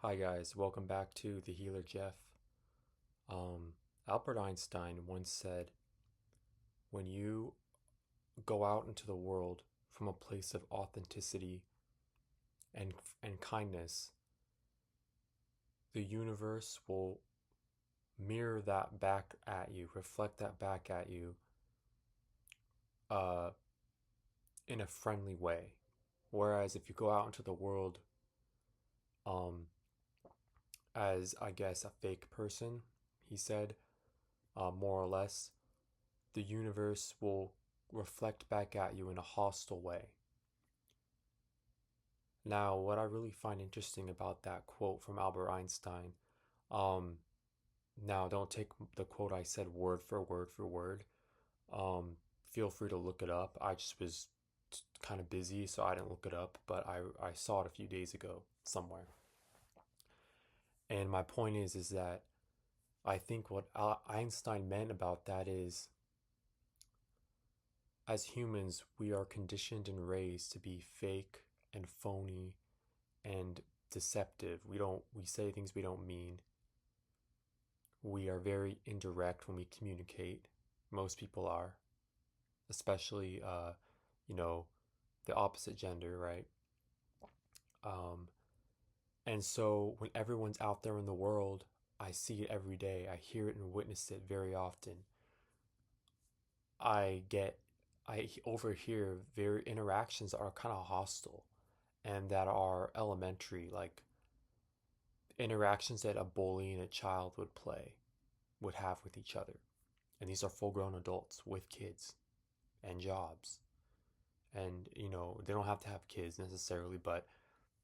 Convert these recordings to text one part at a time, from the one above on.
Hi guys, welcome back to The Healer Jeff. Um, Albert Einstein once said, when you go out into the world from a place of authenticity and and kindness, the universe will mirror that back at you, reflect that back at you, uh, in a friendly way. Whereas if you go out into the world, um, as I guess a fake person, he said, more or less, the universe will reflect back at you in a hostile way. Now, what I really find interesting about that quote from Albert Einstein, um, now don't take the quote I said word for word for word. Um, Feel free to look it up. I just was kind of busy, so I didn't look it up, but I saw it a few days ago somewhere. And my point is that I think what Einstein meant about that is, as humans, we are conditioned and raised to be fake and phony and deceptive. We say things we don't mean. We are very indirect when we communicate. Most people are, especially you know, the opposite gender, right? Um, and so when everyone's out there in the world, I see it every day. I hear it and witness it very often. I get I overhear very interactions that are kind of hostile and that are elementary, like interactions that a bully and a child would have with each other. And these are full grown adults with kids and jobs. And, they don't have to have kids necessarily, but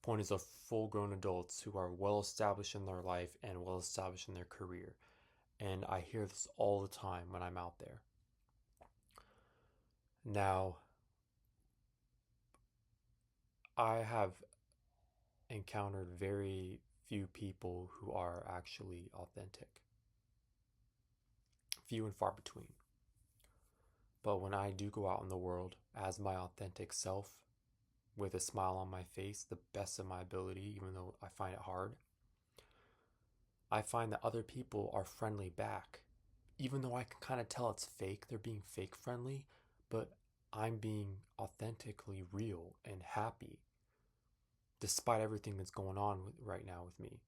point is of full grown adults who are well established in their life and well established in their career. And I hear this all the time when I'm out there. Now, I have encountered very few people who are actually authentic, few and far between. But when I do go out in the world as my authentic self, with a smile on my face, the best of my ability, even though I find it hard, I find that other people are friendly back. Even though I can kind of tell it's fake, they're being fake friendly, but I'm being authentically real and happy despite everything that's going on right now with me.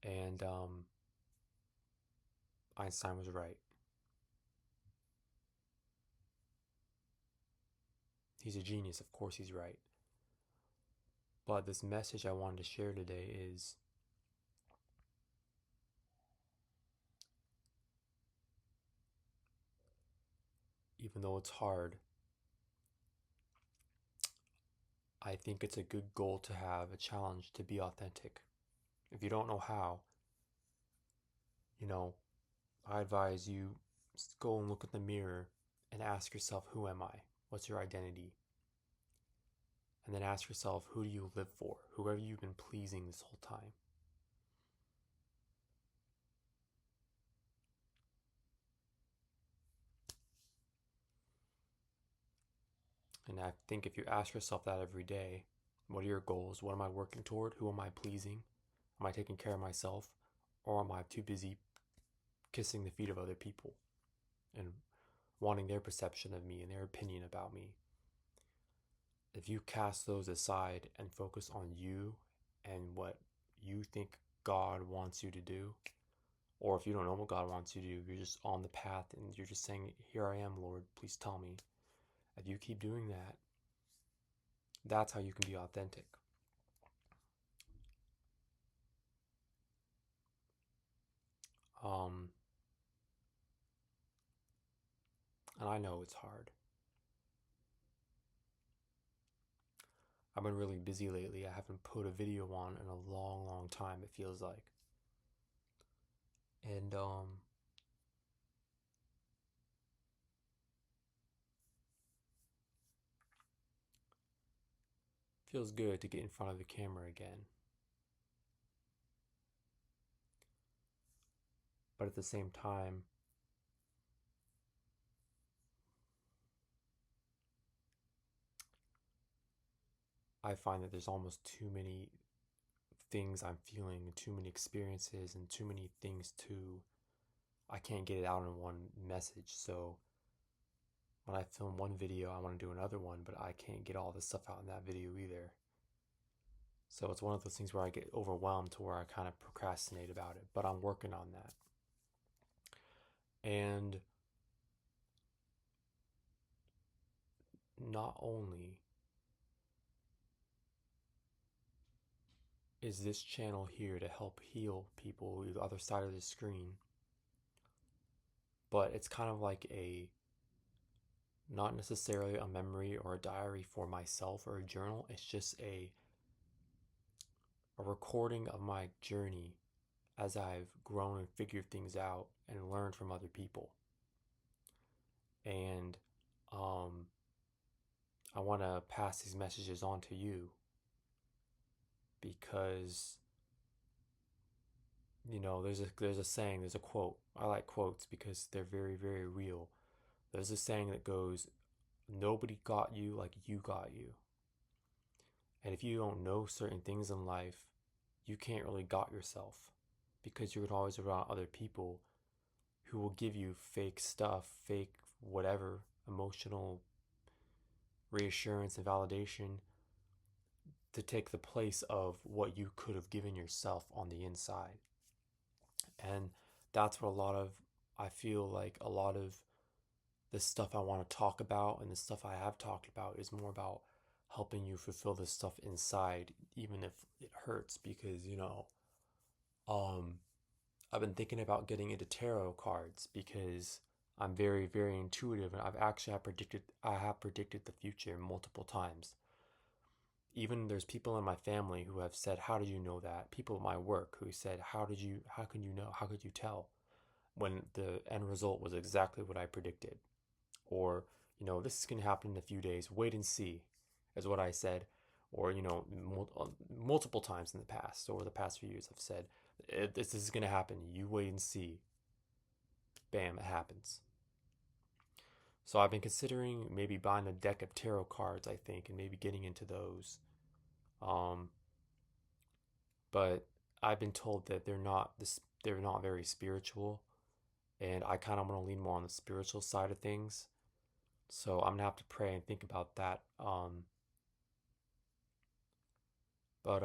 And Einstein was right. He's a genius, of course, he's right. But this message I wanted to share today is, even though it's hard, I think it's a good goal to have, a challenge to be authentic. If you don't know how, you know, I advise you go and look in the mirror and ask yourself, who am I? What's your identity? And then ask yourself, who do you live for? Who have you been pleasing this whole time? And I think if you ask yourself that every day, what are your goals? What am I working toward? Who am I pleasing? Am I taking care of myself? Or am I too busy kissing the feet of other people and wanting their perception of me and their opinion about me? If you cast those aside and focus on you and what you think God wants you to do, or if you don't know what God wants you to do, you're just on the path and you're just saying, here I am, Lord, please tell me. If you keep doing that, that's how you can be authentic. Um, and I know it's hard. I've been really busy lately. I haven't put a video on in a long, long time, it feels like. And feels good to get in front of the camera again. But at the same time, I find that there's almost too many things I'm feeling, and too many experiences, and too many things to, I can't get it out in one message. So when I film one video, I want to do another one, but I can't get all the stuff out in that video either. So it's one of those things where I get overwhelmed to where I kind of procrastinate about it, but I'm working on that. And not only is this channel here to help heal people the other side of the screen, but it's kind of like a, not necessarily a memory or a diary for myself or a journal. It's just a recording of my journey as I've grown and figured things out and learned from other people. And I want to pass these messages on to you because, you know, there's a saying, there's a quote. I like quotes because they're very, very real. There's a saying that goes, nobody got you like you got you. And if you don't know certain things in life, you can't really got yourself, because you're always around other people who will give you fake stuff, fake whatever, emotional reassurance and validation to take the place of what you could have given yourself on the inside. And that's what I feel like a lot of the stuff I want to talk about and the stuff I have talked about is more about helping you fulfill this stuff inside, even if it hurts, because, you know, I've been thinking about getting into tarot cards because I'm very, very intuitive, and I have predicted the future multiple times. Even there's people in my family who have said, "How did you know that?" People at my work who said, how can you know? How could you tell?" When the end result was exactly what I predicted. Or, you know, this is going to happen in a few days. Wait and see, is what I said. Or, you know, multiple times in the past, over the past few years, I've said, this is going to happen. You wait and see. Bam, it happens. So I've been considering maybe buying a deck of tarot cards, I think, and maybe getting into those. Um, but I've been told that they're not very spiritual, and I kind of want to lean more on the spiritual side of things. So I'm gonna have to pray and think about that. But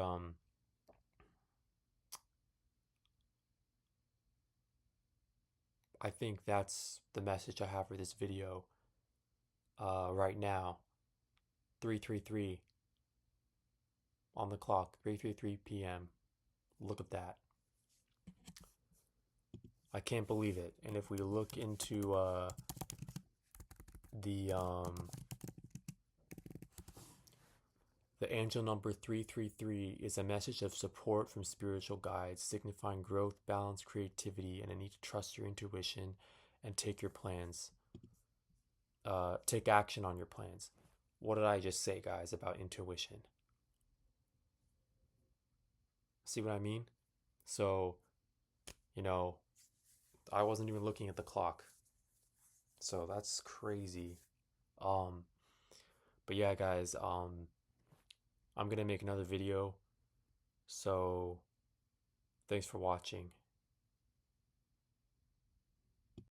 I think that's the message I have for this video. Right now, 3:33 on the clock, 3:33 p.m. Look at that. I can't believe it. And if we look into the angel number 333 is a message of support from spiritual guides, signifying growth, balance, creativity, and a need to trust your intuition and take action on your plans. What did I just say, guys, about intuition? See what I mean? So, you know, I wasn't even looking at the clock. So that's crazy. But yeah, guys, I'm gonna make another video. So thanks for watching.